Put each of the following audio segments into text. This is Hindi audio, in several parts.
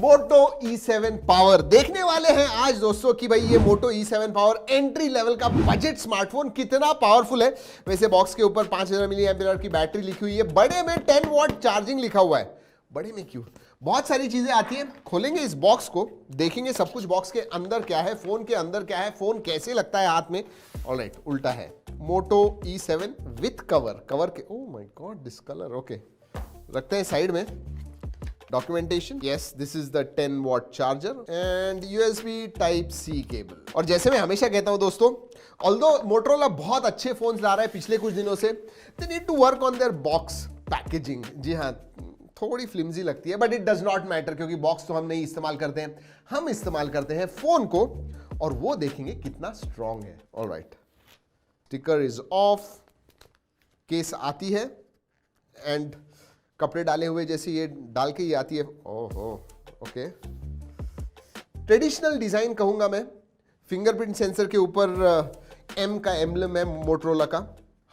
मोटो E7 पावर देखने वाले हैं आज दोस्तों कि भाई ये मोटो E7 पावर एंट्री लेवल का बजट स्मार्टफोन कितना पावरफुल है। वैसे बॉक्स के ऊपर 5000 मिली एम्पीयर की बैटरी लिखी हुई है, बड़े में 10 वॉट चार्जिंग लिखा हुआ है। बड़े में क्यों, बहुत सारी चीजें आती हैं। खोलेंगे इस बॉक्स को, देखेंगे सब कुछ बॉक्स के अंदर क्या है, फोन के अंदर क्या है, फोन कैसे लगता है हाथ में। ऑलराइट, उल्टा है मोटो E7 विथ कवर के। Oh my God, this colour. Okay, रखते हैं साइड में। Documentation, yes, this is the 10 watt charger and USB type C cable. और जैसे मैं हमेशा कहता हूं दोस्तों, ऑल्दो मोटरोला बहुत अच्छे फोन्स ला रहा है पिछले कुछ दिनों से, they need to work on their box packaging. जी हाँ, थोड़ी फ्लिमजी लगती है but it does not matter, क्योंकि बॉक्स तो हम नहीं इस्तेमाल करते हैं, हम इस्तेमाल करते हैं फोन को, और वो देखेंगे कितना स्ट्रांग है। Alright, sticker is of, case आती है एंड कपड़े डाले हुए जैसे ये डाल के ही आती है। ओहो, ओके, ट्रेडिशनल डिजाइन कहूंगा मैं। फिंगरप्रिंट सेंसर के ऊपर M का एम्ब्लम है मोटरोला का।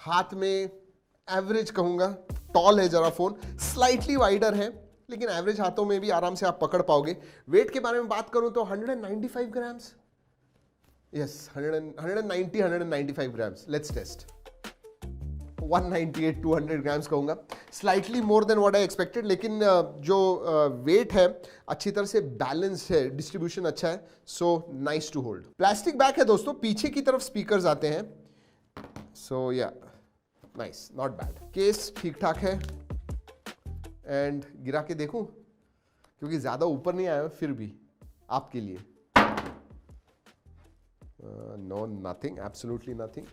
हाथ में एवरेज कहूंगा, टॉल है जरा फोन, स्लाइटली वाइडर है, लेकिन एवरेज हाथों में भी आराम से आप पकड़ पाओगे। वेट के बारे में बात करूं तो 195 grams, yes, 195 grams. Let's test. 198 200 grams कहूंगा, slightly more than what I expected, लेकिन जो वेट है अच्छी तरह से बैलेंस है, डिस्ट्रीब्यूशन अच्छा है, so nice to hold. Plastic bag है दोस्तों, पीछे की तरफ स्पीकर्स आते हैं, सो या नाइस, नॉट बैड। केस ठीक ठाक है एंड गिरा के देखूं, क्योंकि ज्यादा ऊपर नहीं आया फिर भी आपके लिए। No, nothing, absolutely nothing.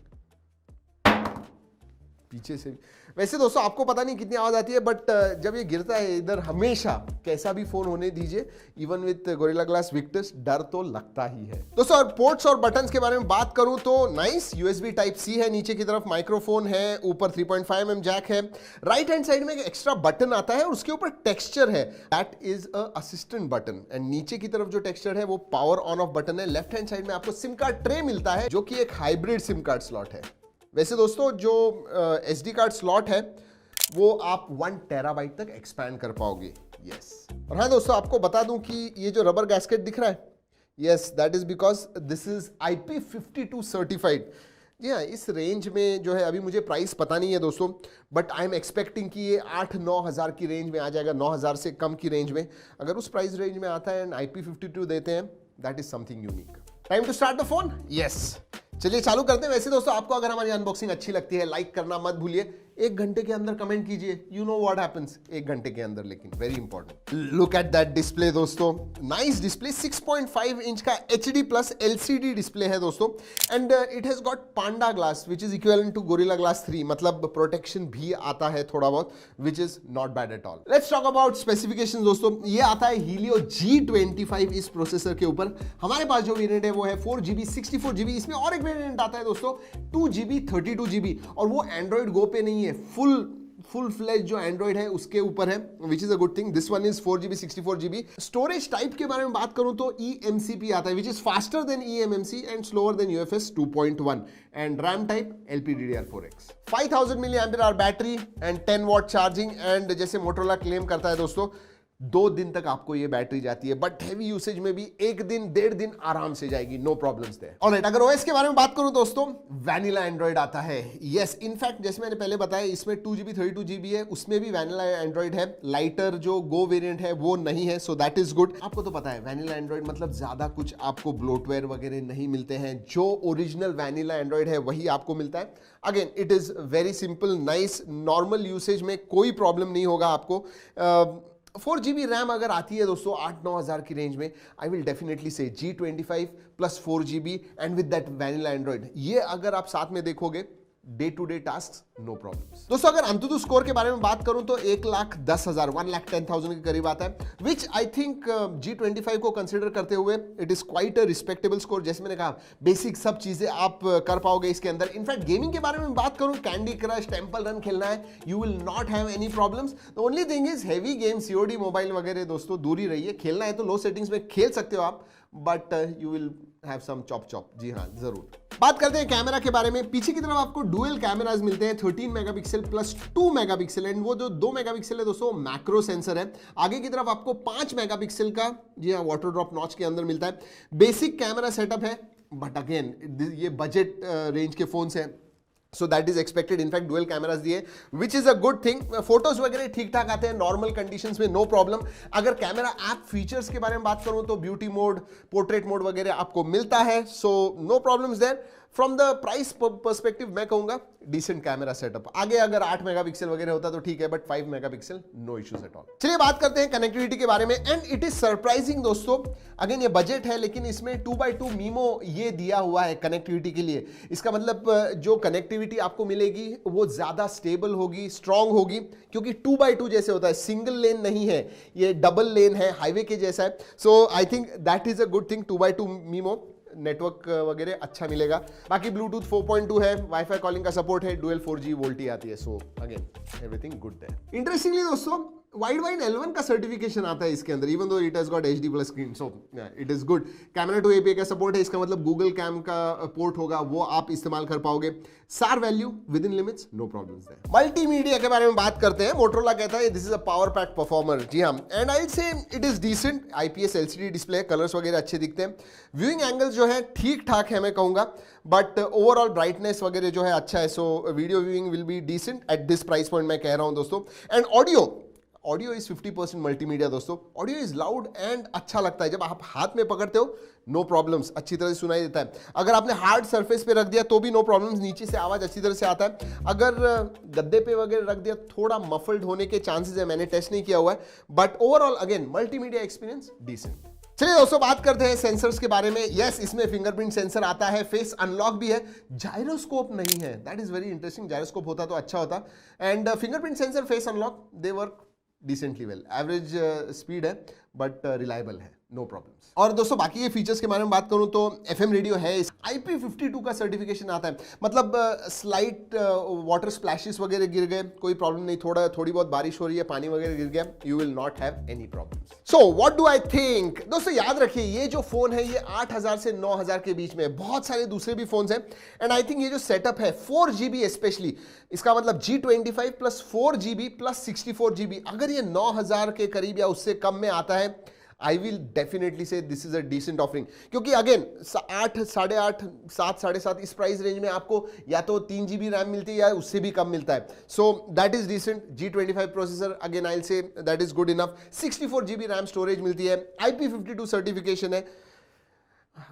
पीछे से वैसे दोस्तों आपको पता नहीं कितनी आवाज आती है, बट जब ये गिरता है इधर, हमेशा कैसा भी फोन होने दीजिए, even with gorilla glass Victus, डर तो लगता ही है दोस्तों। और पोर्ट्स और बटन्स के बारे में बात करूं तो नाइस, USB टाइप C है, नीचे की तरफ माइक्रोफोन है, ऊपर 3.5mm जैक है, राइट हैंड साइड में एक एक्स्ट्रा बटन आता है और उसके ऊपर टेक्सचर है, that is a assistant button. And नीचे की तरफ जो टेक्सचर है वो पावर ऑन ऑफ बटन है। लेफ्ट हैंड साइड में आपको सिम कार्ड ट्रे मिलता है, जो कि एक हाइब्रिड सिम कार्ड स्लॉट है। वैसे दोस्तों जो SD कार्ड स्लॉट है वो आप 1 टेराबाइट तक एक्सपैंड कर पाओगे। यस, और हाँ दोस्तों, आपको बता दूं कि ये जो रबर गैस्केट दिख रहा है, yes, that is because this is IP52 certified. जी हाँ, इस रेंज में जो है, अभी मुझे प्राइस पता नहीं है दोस्तों, बट आई एम एक्सपेक्टिंग कि ये 8-9 हज़ार की रेंज में आ जाएगा, 9 हज़ार से कम की रेंज में। अगर उस प्राइस रेंज में आता है एंड IP52 देते हैं, that is something unique. Time to start the phone. Yes, चलिए चालू करते हैं। वैसे दोस्तों आपको अगर हमारी अनबॉक्सिंग अच्छी लगती है, लाइक करना मत भूलिए, 1 घंटे के अंदर कमेंट कीजिए, यू नो व्हाट हैपेंस 1 घंटे के अंदर, लेकिन very important. Look at that display दोस्तों, नाइस डिस्प्ले, 6.5 इंच का HD प्लस LCD डिस्प्ले है दोस्तों, and it has got Panda glass which is equivalent to Gorilla glass 3, मतलब प्रोटेक्शन भी आता है थोड़ा बहुत, which is not bad at all. Let's talk about specifications दोस्तों। ये आता है Helio G25 इस प्रोसेसर के ऊपर। हमारे पास जो वेरिएंट है वो है 4GB 64GB, इसमें और एक वेरिएंट आता है दोस्तों 2GB 32GB, और वो एंड्रॉइड गो पे नहीं है, फुल फ्लेज जो एंड्रॉइड है उसके ऊपर है, विच is a good thing. This one is 4GB 64GB। Storage type के बारे में बात करूं तो eMCP आता है, which is faster than eMMC and slower then UFS 2.1, and RAM type LPDDR4X। 5000 mAh battery and 10 watt charging, and जैसे मोटोरोला क्लेम करता है दोस्तों 2 दिन तक आपको ये बैटरी जाती है, बट हेवी यूसेज में भी 1 दिन 1.5 दिन आराम से जाएगी, नो प्रॉब्लम्स देयर। ऑलराइट, अगर OS के बारे में बात करूं दोस्तों, वैनिला एंड्रॉइड आता है। यस, इनफैक्ट जैसे मैंने पहले बताया, इसमें 2GB 32GB है, उसमें भी वैनिला एंड्रॉइड है। लाइटर जो गो वेरिएंट है वो नहीं है, सो दैट इज गुड। आपको तो पता है वैनिला एंड्रॉइड मतलब ज्यादा कुछ आपको ब्लोटवेयर वगैरह नहीं मिलते हैं, जो ओरिजिनल वैनिला एंड्रॉइड है वही आपको मिलता है। Again it is very simple, nice, normal usage में कोई प्रॉब्लम नहीं होगा आपको। 4GB रैम अगर आती है दोस्तों 8-9 हज़ार की रेंज में, आई will definitely see G25 plus 4GB and with that vanilla Android, ये अगर आप साथ में देखोगे day to day task, no problems. दोस्तों अगर अंतुतु स्कोर के बारे में बात करूं तो 1,10,000 1,10,000 के करीब आता है, विच आई थिंक G25 को कंसिडर करते हुए it is quite a respectable score. जैसे मैंने कहा, बेसिक सब चीजें आप कर पाओगे इसके अंदर। इनफैक्ट गेमिंग के बारे में बात करूं, कैंडी क्रश, टेम्पल रन खेलना है, you will not have any problems. The only thing is heavy game COD mobile वगैरह दोस्तों दूर ही रहिए। खेलना है तो लो सेटिंग्स में खेल सकते हो आप, but you will have some chop chop. जी हाँ, जरूर। बात करते हैं कैमरा के बारे में। पीछे की तरफ आपको डुअल कैमरास मिलते हैं, 13 मेगापिक्सल प्लस 2 मेगापिक्सल, एंड वो जो 2 मेगापिक्सल है दोस्तों मैक्रो सेंसर है। आगे की तरफ आपको 5 मेगापिक्सल का, जी हाँ, वाटर ड्रॉप नॉच के अंदर मिलता है। बेसिक कैमरा सेटअप है, बट अगेन ये बजट रेंज के फोन है, so that is expected. In fact dual cameras दिए, which is a good thing. Photos वगैरह ठीक ठाक आते हैं नॉर्मल कंडीशंस में, नो प्रॉब्लम। अगर कैमरा ऐप फीचर्स के बारे में बात करूं तो ब्यूटी मोड, पोर्ट्रेट मोड वगैरह आपको मिलता है, so no problems there. From the price perspective मैं कहूंगा डिसेंट कैमरा सेटअप। आगे अगर 8 मेगापिक्सल वगैरह होता तो ठीक है, but 5 megapixel no issues at all. चलिए बात करते हैं कनेक्टिविटी के बारे में, एंड इट इज सरप्राइजिंग दोस्तों। अगेन ये बजट है, लेकिन इसमें 2x2 मीमो ये दिया हुआ है कनेक्टिविटी के लिए। इसका मतलब जो कनेक्टिविटी आपको मिलेगी वो ज्यादा स्टेबल होगी, स्ट्रांग होगी, क्योंकि 2x2 जैसे होता है, सिंगल लेन नहीं है, ये डबल लेन है, हाईवे के जैसा है। So I think that is a good thing. 2x2 MIMO network वगैरह अच्छा मिलेगा। बाकी ब्लूटूथ 4.2 है, वाईफाई कॉलिंग का सपोर्ट है, डुअल 4G वोल्टी आती है, सो अगेन एवरीथिंग गुड है। इंटरेस्टिंगली दोस्तों वाइडवाइन L1 का सर्टिफिकेशन आता है इसके अंदर, even though it has got HD plus screen, so it is good. Camera two API का सपोर्ट है, इसका मतलब गूगल कैम का पोर्ट होगा, वो आप इस्तेमाल कर पाओगे। सार value within limits, no problems there. Multimedia के बारे में बात करते हैं। मोटरोला कहता है this is a power pack performer. जी हाँ, and I say it is decent. IPS LCD display, colours वगैरह अच्छे दिखते हैं। व्यूइंग एंगल्स जो है ठीक ठाक है मैं कहूंगा, बट ओवरऑल ब्राइटनेस वगैरह जो है अच्छा है, so video viewing will be decent at this price point मैं कह रहा हूं दोस्तों। एंड ऑडियो इज 50% मल्टीमीडिया दोस्तों। ऑडियो इज लाउड एंड अच्छा लगता है, जब आप हाथ में पकड़ते हो नो प्रॉब्लम्स, अच्छी तरह से सुनाई देता है। अगर आपने हार्ड सरफेस पे रख दिया तो भी नो प्रॉब्लम्स, नीचे से आवाज अच्छी तरह से आता है। अगर गद्दे पे वगैरह रख दिया थोड़ा मफल्ड होने के चांसेस है, मैंने टेस्ट नहीं किया हुआ है, but overall again multimedia experience decent. चलिए दोस्तों बात करते हैं सेंसर्स के बारे में। यस, इसमें फिंगरप्रिंट सेंसर आता है, फेस अनलॉक भी है, जायरोस्कोप नहीं है, that is very interesting. Gyroscope होता तो अच्छा होता। And fingerprint sensor, face unlock, they work decently well. Average speed है, बट रिलायबल है, नो प्रॉब्लम्स। और दोस्तों बाकी ये फीचर्स के बारे में बात करूं तो FM रेडियो है, IP52 का सर्टिफिकेशन आता है, मतलब स्लाइट वाटर स्प्लैशेस वगैरह गिर गए कोई प्रॉब्लम नहीं, थोड़ी बहुत बारिश हो रही है, पानी वगैरह गिर गया, you will not have any problems. So what do I think दोस्तों, याद रखिए ये जो फोन है ये 8000 से 9000 के बीच में है। बहुत सारे दूसरे भी फोन हैं, एंड आई थिंक ये जो सेटअप है 4GB स्पेशली, इसका मतलब G25 plus 4GB plus 64GB, अगर ये 9000 के करीब या उससे कम में आता है, I will definitely say this is a decent offering. क्योंकि अगेन 8, 8.5, 7, 7.5 इस प्राइस रेंज में आपको या तो 3GB रैम मिलती है या उससे भी कम मिलता है, so that is decent. G25 processor, again I will say that is good enough. 64GB RAM storage मिलती है, IP52 सर्टिफिकेशन है,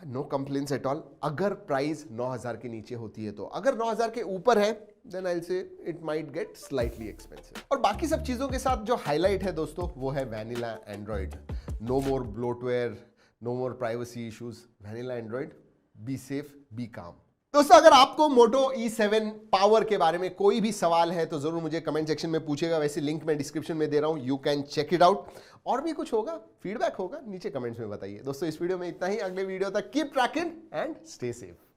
नो कंप्लेंट्स एट ऑल। अगर प्राइस 9000 के नीचे होती है तो, अगर 9000 के ऊपर है then I will say it might get slightly expensive. और बाकी सब चीजों के साथ जो हाईलाइट है दोस्तों वो है vanilla Android. No more bloatware, no more privacy issues, vanilla Android, be safe, be calm. दोस्तों अगर आपको मोटो E7 पावर के बारे में कोई भी सवाल है तो जरूर मुझे कमेंट सेक्शन में पूछेगा, वैसे लिंक मैं डिस्क्रिप्शन में दे रहा हूं, you can check it out. और भी कुछ होगा, फीडबैक होगा, नीचे कमेंट्स में बताइए। दोस्तों इस वीडियो में इतना ही, अगले वीडियो तक keep trekking and stay safe.